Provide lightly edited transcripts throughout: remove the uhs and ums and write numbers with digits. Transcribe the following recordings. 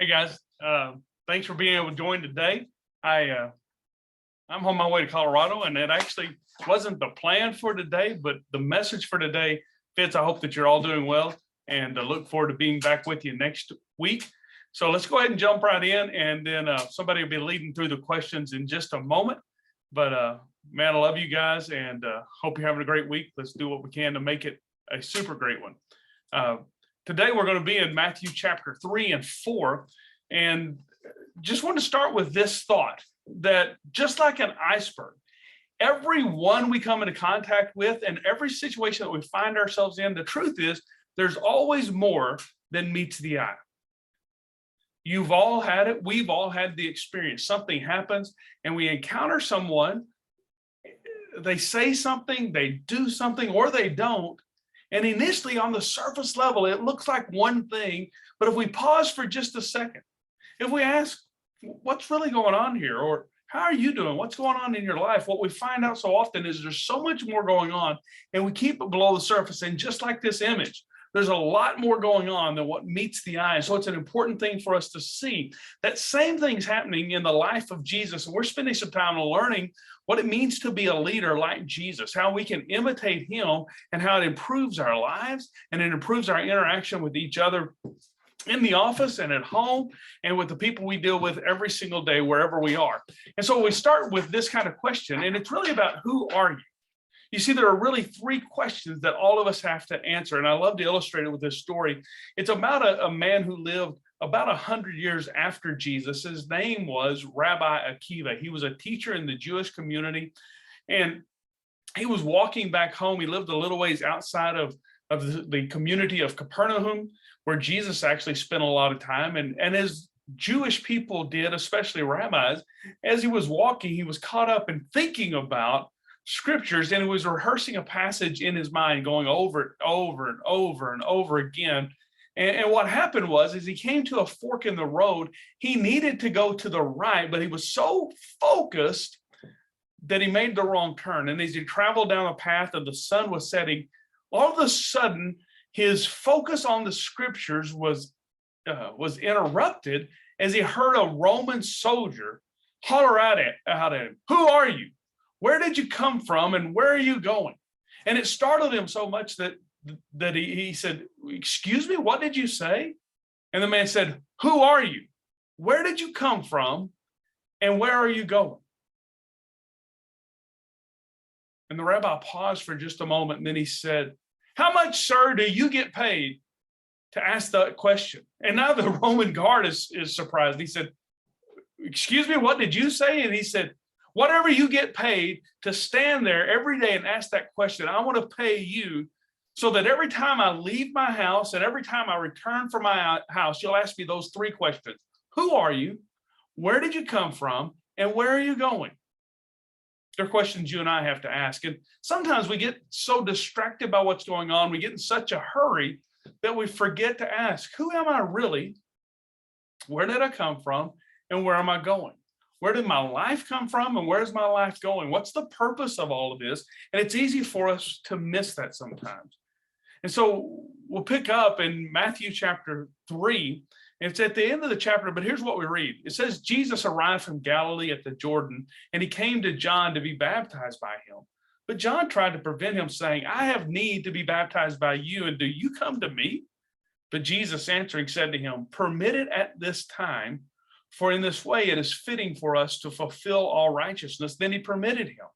Hey guys, thanks for being able to join today. I'm on my way to Colorado, and it actually wasn't the plan for today, but the message for today fits. I hope that you're all doing well, and look forward to being back with you next week. So let's go ahead and jump right in, and then somebody will be leading through the questions in just a moment. But man, I love you guys, and hope you're having a great week. Let's do what we can to make it a super great one. Today we're going to be in Matthew chapter 3 and 4, and just want to start with this thought that just like an iceberg, everyone we come into contact with and every situation that we find ourselves in, the truth is there's always more than meets the eye. You've all had it. We've all had the experience. Something happens and we encounter someone. They say something, they do something, or they don't. And initially on the surface level, it looks like one thing. But if we pause for just a second, if we ask, what's really going on here? Or how are you doing? What's going on in your life? What we find out so often is there's so much more going on, and we keep it below the surface. And just like this image, there's a lot more going on than what meets the eye. So it's an important thing for us to see that same thing's happening in the life of Jesus. And we're spending some time learning what it means to be a leader like Jesus, how we can imitate him, and how it improves our lives and it improves our interaction with each other in the office and at home and with the people we deal with every single day, wherever we are. And so we start with this kind of question, and it's really about who are you? You see, there are really three questions that all of us have to answer. And I love to illustrate it with this story. It's about a man who lived about 100 years after Jesus. His name was Rabbi Akiva. He was a teacher in the Jewish community, and he was walking back home. He lived a little ways outside of the community of Capernaum, where Jesus actually spent a lot of time. And as Jewish people did, especially rabbis, as he was walking, he was caught up in thinking about scriptures, and he was rehearsing a passage in his mind, going over it over and over and over again. And what happened was, as he came to a fork in the road, he needed to go to the right, but he was so focused that he made the wrong turn. And as he traveled down the path and the sun was setting, all of a sudden his focus on the scriptures was interrupted as he heard a Roman soldier holler out at him, "Who are you? Where did you come from, and where are you going?" And it startled him so much that he said, "Excuse me, what did you say?" And the man said, "Who are you? Where did you come from, and where are you going?" And the rabbi paused for just a moment, and then he said, "How much, sir, do you get paid to ask that question?" And now the Roman guard is surprised. He said, "Excuse me, what did you say?" And he said, "Whatever you get paid to stand there every day and ask that question, I want to pay you, so that every time I leave my house and every time I return from my house, you'll ask me those three questions. Who are you? Where did you come from? And where are you going?" They're questions you and I have to ask. And sometimes we get so distracted by what's going on, we get in such a hurry that we forget to ask, who am I really? Where did I come from? And where am I going? Where did my life come from, and where's my life going? What's the purpose of all of this? And it's easy for us to miss that sometimes. And so we'll pick up in Matthew chapter 3. It's at the end of the chapter, but here's what we read. It says, Jesus arrived from Galilee at the Jordan, and he came to John to be baptized by him. But John tried to prevent him, saying, "I have need to be baptized by you, and do you come to me?" But Jesus answering said to him, "Permit it at this time, for in this way it is fitting for us to fulfill all righteousness." Then he permitted him.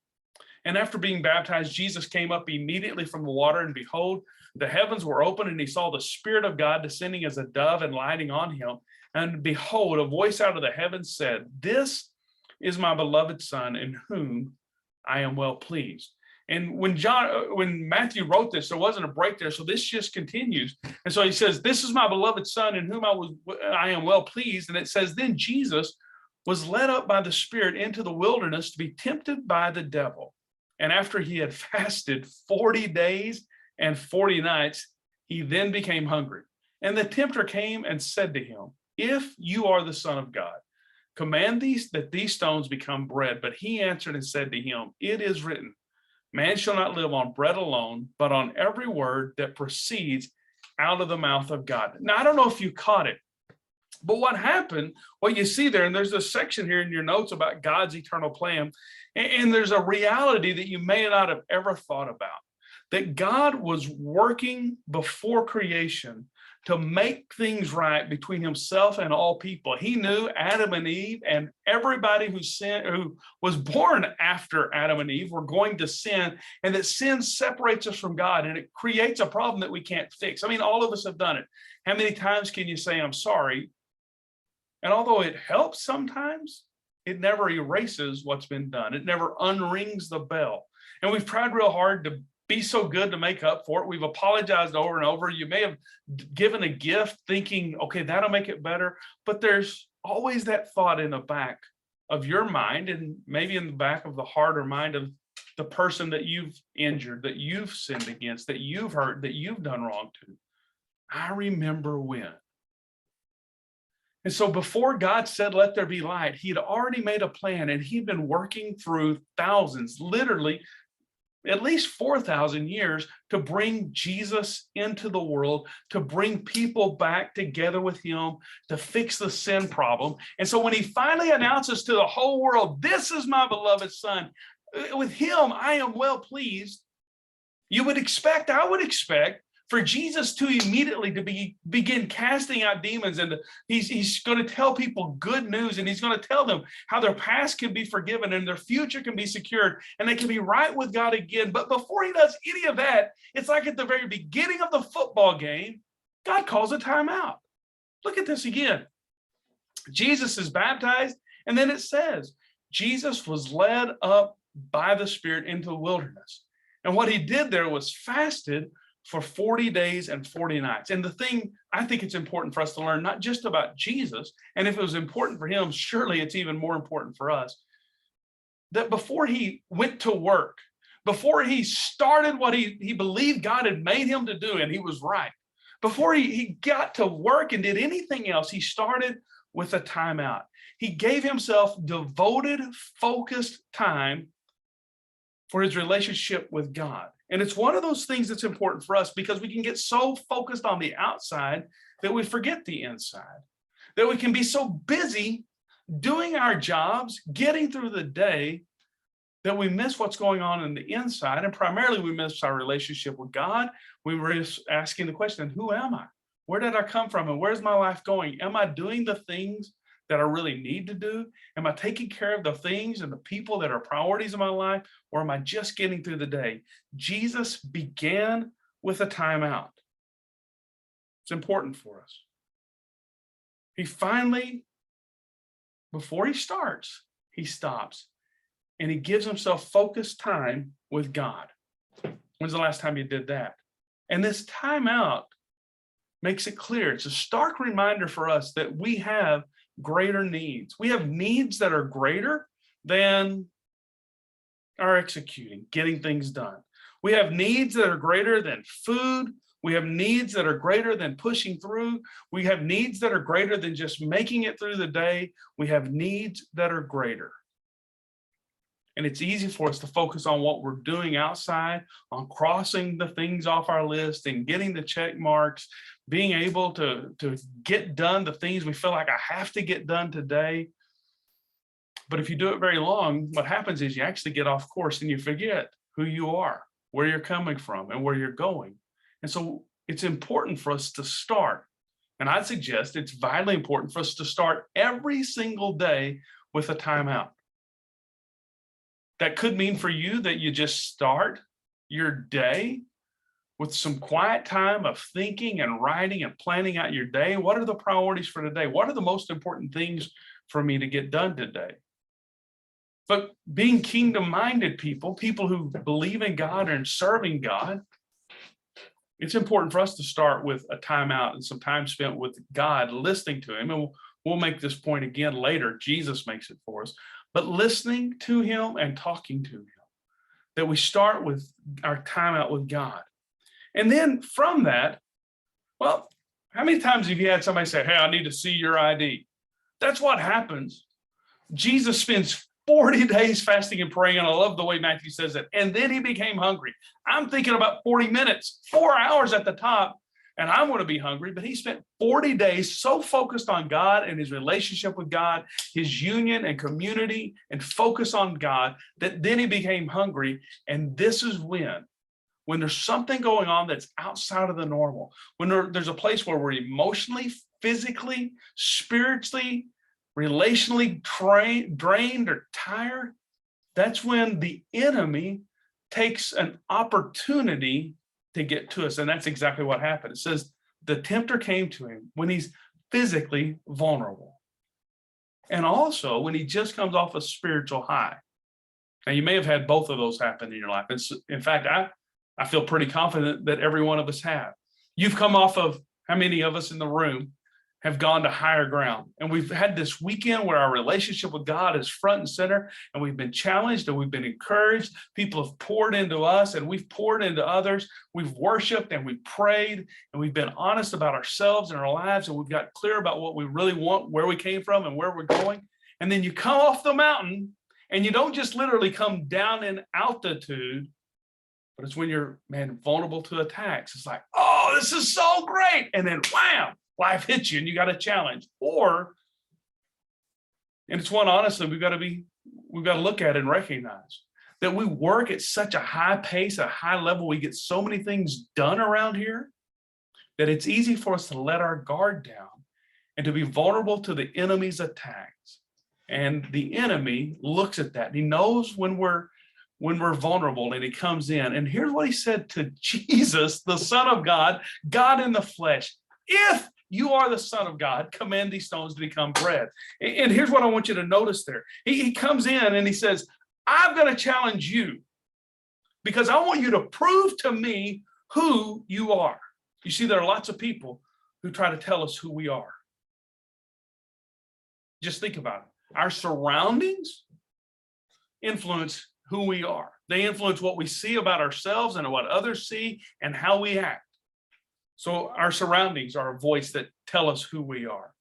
And after being baptized, Jesus came up immediately from the water, and behold, the heavens were open, and he saw the Spirit of God descending as a dove and lighting on him. And behold, a voice out of the heavens said, "This is my beloved Son, in whom I am well pleased." And when Matthew wrote this, there wasn't a break there. So this just continues. And so he says, "This is my beloved Son, in whom I am well pleased." And it says, then Jesus was led up by the Spirit into the wilderness to be tempted by the devil. And after he had fasted 40 days and 40 nights, he then became hungry. And the tempter came and said to him, "If you are the Son of God, command that these stones become bread." But he answered and said to him, "It is written, man shall not live on bread alone, but on every word that proceeds out of the mouth of God." Now, I don't know if you caught it, But what happened, what you see there, and there's a section here in your notes about God's eternal plan, and there's a reality that you may not have ever thought about, that God was working before creation to make things right between himself and all people. He knew Adam and Eve and everybody who was born after Adam and Eve were going to sin, and that sin separates us from God and it creates a problem that we can't fix. I mean, all of us have done it. How many times can you say, I'm sorry? And although it helps sometimes, it never erases what's been done. It never unrings the bell. And we've tried real hard to be so good to make up for it. We've apologized over and over. You may have given a gift thinking, okay, that'll make it better. But there's always that thought in the back of your mind, and maybe in the back of the heart or mind of the person that you've injured, that you've sinned against, that you've hurt, that you've done wrong to. I remember when. And so before God said, let there be light, he had already made a plan, and he'd been working through thousands, literally at least 4,000 years, to bring Jesus into the world, to bring people back together with him, to fix the sin problem. And so when he finally announces to the whole world, this is my beloved son, with him I am well pleased, I would expect for Jesus to immediately begin casting out demons, and he's going to tell people good news, and he's going to tell them how their past can be forgiven and their future can be secured and they can be right with God again. But before he does any of that, it's like at the very beginning of the football game, God calls a timeout. Look at this again. Jesus is baptized, and then it says Jesus was led up by the Spirit into the wilderness. And what he did there was fasted for 40 days and 40 nights. And the thing I think it's important for us to learn, not just about Jesus, and if it was important for him, surely it's even more important for us, that before he went to work, before he started what he believed God had made him to do, and he was right, before he got to work and did anything else, he started with a timeout. He gave himself devoted, focused time for his relationship with God. And it's one of those things that's important for us, because we can get so focused on the outside that we forget the inside, that we can be so busy doing our jobs, getting through the day, that we miss what's going on in the inside. And primarily we miss our relationship with God. We were just asking the question, who am I? Where did I come from? And where's my life going? Am I doing the things that I really need to do? Am I taking care of the things and the people that are priorities in my life? Or am I just getting through the day? Jesus began with a timeout. It's important for us. He finally, before he starts, he stops and he gives himself focused time with God. When's the last time you did that? And this timeout makes it clear. It's a stark reminder for us that we have greater needs. We have needs that are greater than our executing, getting things done. We have needs that are greater than food. We have needs that are greater than pushing through. We have needs that are greater than just making it through the day. We have needs that are greater. And it's easy for us to focus on what we're doing outside, on crossing the things off our list and getting the check marks, being able to get done the things we feel like I have to get done today. But if you do it very long, what happens is you actually get off course and you forget who you are, where you're coming from, and where you're going. And so it's important for us to start. And I'd suggest it's vitally important for us to start every single day with a timeout. That could mean for you that you just start your day with some quiet time of thinking and writing and planning out your day. What are the priorities for today? What are the most important things for me to get done today? But being kingdom-minded people who believe in God and serving God, it's important for us to start with a timeout and some time spent with God, listening to him. And we'll make this point again later. Jesus makes it for us. But listening to him and talking to him, that we start with our time out with God. And then from that, well, how many times have you had somebody say, hey, I need to see your ID? That's what happens. Jesus spends 40 days fasting and praying, and I love the way Matthew says it. And then he became hungry. I'm thinking about 40 minutes, 4 hours at the top. and I want to be hungry, but he spent 40 days so focused on God and his relationship with God, his union and community and focus on God, that then he became hungry. And this is when there's something going on that's outside of the normal, when there's a place where we're emotionally, physically, spiritually, relationally drained or tired, that's when the enemy takes an opportunity to get to us. And that's exactly what happened. It says the tempter came to him when he's physically vulnerable, and also when he just comes off a spiritual high. Now, you may have had both of those happen in your life. In fact, I feel pretty confident that every one of us have. You've come off of, how many of us in the room have gone to higher ground? And we've had this weekend where our relationship with God is front and center, and we've been challenged and we've been encouraged. People have poured into us and we've poured into others. We've worshiped and we've prayed and we've been honest about ourselves and our lives, and we've got clear about what we really want, where we came from and where we're going. And then you come off the mountain, and you don't just literally come down in altitude, but it's when you're, vulnerable to attacks. It's like, oh, this is so great. And then wham, life hits you and you got a challenge. And it's one, honestly, we've got to look at and recognize that we work at such a high pace, a high level. We get so many things done around here that it's easy for us to let our guard down and to be vulnerable to the enemy's attacks. And the enemy looks at that. He knows when we're vulnerable, and he comes in. And here's what he said to Jesus, the Son of God, God in the flesh: if you are the Son of God, command these stones to become bread. And here's what I want you to notice there. He comes in and he says, I'm going to challenge you because I want you to prove to me who you are. You see, there are lots of people who try to tell us who we are. Just think about it. Our surroundings influence who we are. They influence what we see about ourselves and what others see and how we act. So our surroundings are a voice that tell us who we are.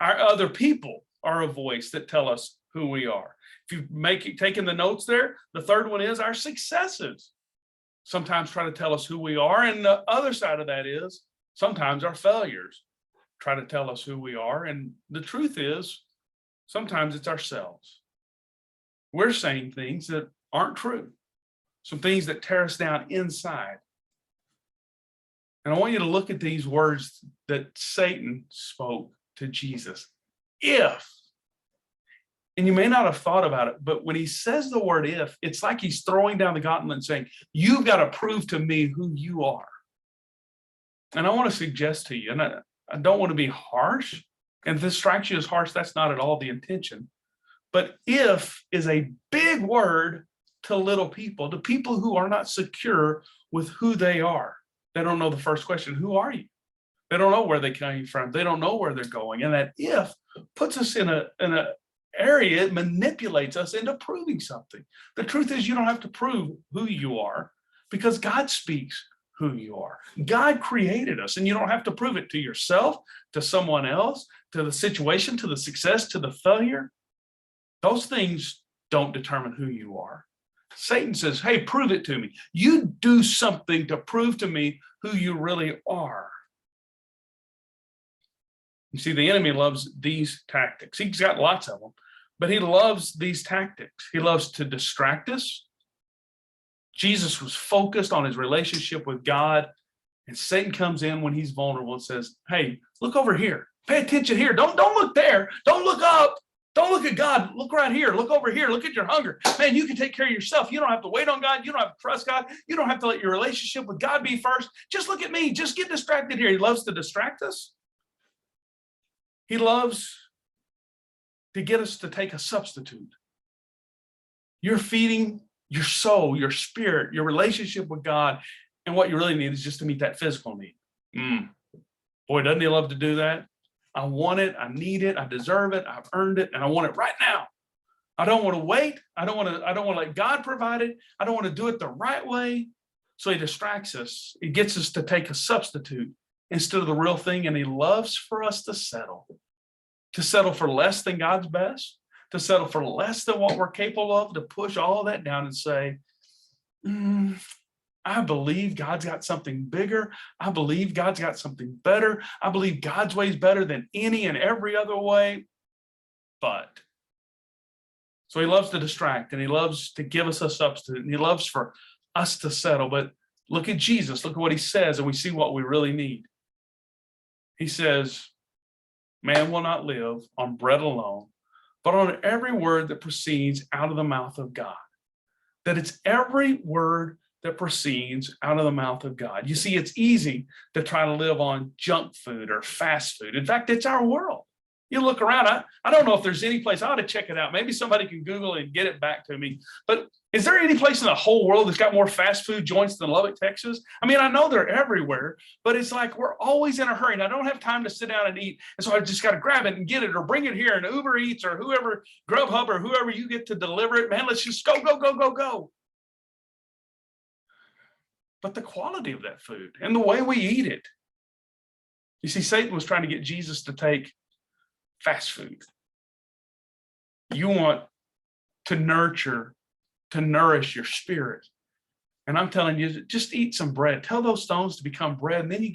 Our other people are a voice that tell us who we are. If you've taken the notes there, the third one is our successes sometimes try to tell us who we are. And the other side of that is sometimes our failures try to tell us who we are. And the truth is, sometimes it's ourselves. We're saying things that aren't true, some things that tear us down inside. And I want you to look at these words that Satan spoke to Jesus. If, and you may not have thought about it, but when he says the word if, it's like he's throwing down the gauntlet and saying, you've got to prove to me who you are. And I want to suggest to you, and I don't want to be harsh, and if this strikes you as harsh, that's not at all the intention. But if is a big word to little people, to people who are not secure with who they are. They don't know the first question, who are you? They don't know where they came from. They don't know where they're going. And that if puts us in a area, it manipulates us into proving something. The truth is, you don't have to prove who you are because God speaks who you are. God created us, and you don't have to prove it to yourself, to someone else, to the situation, to the success, to the failure. Those things don't determine who you are. Satan says, hey, prove it to me. You do something to prove to me who you really are. You see, the enemy loves these tactics. He's got lots of them, but he loves these tactics. He loves to distract us. Jesus was focused on his relationship with God, and Satan comes in when he's vulnerable and says, hey, look over here. Pay attention here. Don't look there. Don't look up. Don't look at God. Look right here. Look over here. Look at your hunger. Man, you can take care of yourself. You don't have to wait on God. You don't have to trust God. You don't have to let your relationship with God be first. Just look at me. Just get distracted here. He loves to distract us. He loves to get us to take a substitute. You're feeding your soul, your spirit, your relationship with God. And what you really need is just to meet that physical need. Boy, doesn't he love to do that? I want it. I need it. I deserve it. I've earned it. And I want it right now. I don't want to wait. I don't want to let God provide it. I don't want to do it the right way. So he distracts us. He gets us to take a substitute instead of the real thing. And he loves for us to settle for less than God's best, to settle for less than what we're capable of, to push all that down and say, I believe God's got something bigger. I believe God's got something better. I believe God's way is better than any and every other way. But so he loves to distract, and he loves to give us a substitute, and he loves for us to settle. But look at Jesus. Look at what he says, and we see what we really need. He says, man will not live on bread alone, but on every word that proceeds out of the mouth of God. That it's every word that proceeds out of the mouth of God. You see, it's easy to try to live on junk food or fast food. In fact, it's our world. You look around, I don't know if there's any place, I ought to check it out. Maybe somebody can Google it and get it back to me. But is there any place in the whole world that's got more fast food joints than Lubbock, Texas? I mean, I know they're everywhere, but it's like we're always in a hurry, and I don't have time to sit down and eat. And so I just got to grab it and get it or bring it here, and Uber Eats or whoever, Grubhub or whoever you get to deliver it. Man, let's just go, go, go, go, go. But the quality of that food and the way we eat it. You see, Satan was trying to get Jesus to take fast food. You want to nurture, to nourish your spirit. And I'm telling you, just eat some bread. Tell those stones to become bread. And then you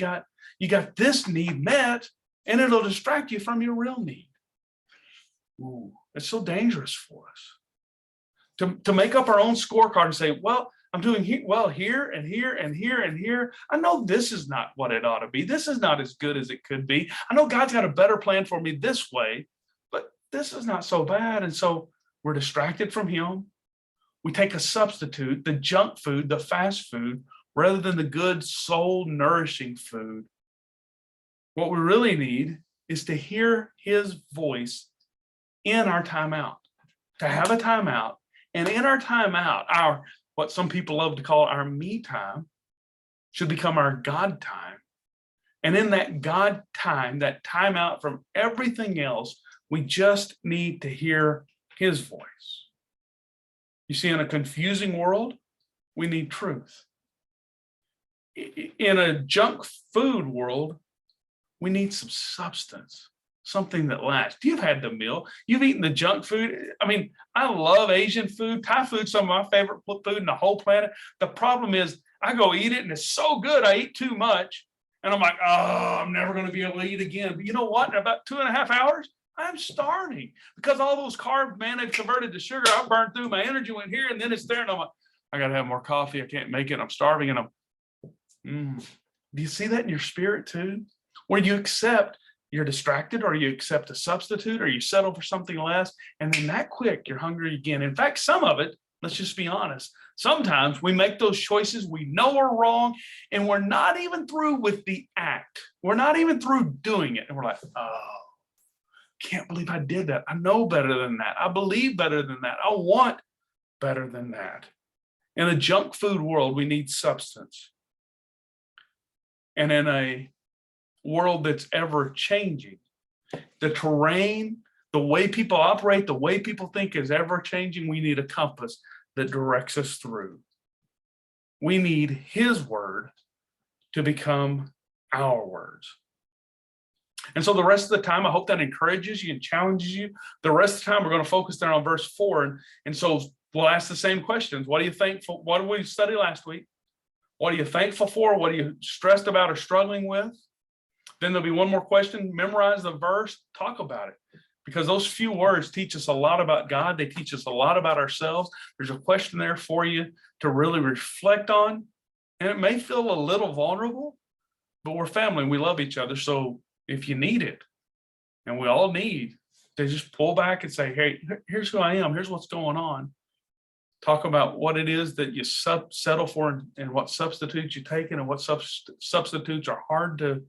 got this need met, and it'll distract you from your real need. Ooh, it's so dangerous for us. To make up our own scorecard and say, well, I'm doing well here and here and here and here. I know this is not what it ought to be. This is not as good as it could be. I know God's got a better plan for me this way, but this is not so bad. And so we're distracted from him. We take a substitute, the junk food, the fast food, rather than the good soul nourishing food. What we really need is to hear his voice in our timeout, to have a timeout. And in our timeout, what some people love to call our me time should become our God time. And in that God time, that time out from everything else, we just need to hear his voice. You see, in a confusing world, we need truth. In a junk food world, we need some substance, something that lasts. You've had the meal. You've eaten the junk food. I mean, I love Asian food. Thai food, some of my favorite food in the whole planet. The problem is I go eat it and it's so good. I eat too much. And I'm like, oh, I'm never going to be able to eat again. But you know what? In about 2.5 hours, I'm starving because all those carbs, man, they've converted to sugar. I burned through. My energy went here and then it's there. And I'm like, I got to have more coffee. I can't make it. I'm starving. And do you see that in your spirit too? Where you accept you're distracted, or you accept a substitute, or you settle for something less, and then that quick you're hungry again. In fact, some of it, let's just be honest, sometimes we make those choices we know are wrong, and we're not even through with the act. We're not even through doing it, and we're like, oh, can't believe I did that. I know better than that. I believe better than that. I want better than that. In a junk food world, we need substance. And in a world that's ever changing, the terrain, the way people operate, the way people think is ever changing, we need a compass that directs us through. We need his word to become our words. And so the rest of the time, I hope that encourages you and challenges you. The rest of the time, we're going to focus there on verse 4. And so we'll ask the same questions. What are you thankful? What did we study last week? What are you thankful for? What are you stressed about or struggling with? Then there'll be one more question. Memorize the verse, talk about it. Because those few words teach us a lot about God. They teach us a lot about ourselves. There's a question there for you to really reflect on. And it may feel a little vulnerable, but we're family and we love each other. So if you need it, and we all need to just pull back and say, hey, here's who I am. Here's what's going on. Talk about what it is that you settle for and what substitutes you take and what substitutes are hard to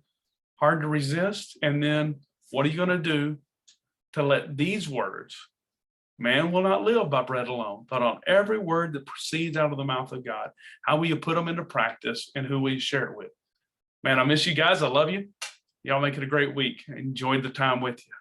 resist. And then what are you going to do to let these words, man will not live by bread alone, but on every word that proceeds out of the mouth of God, how will you put them into practice and who will you share it with? Man, I miss you guys. I love you. Y'all make it a great week. Enjoyed the time with you.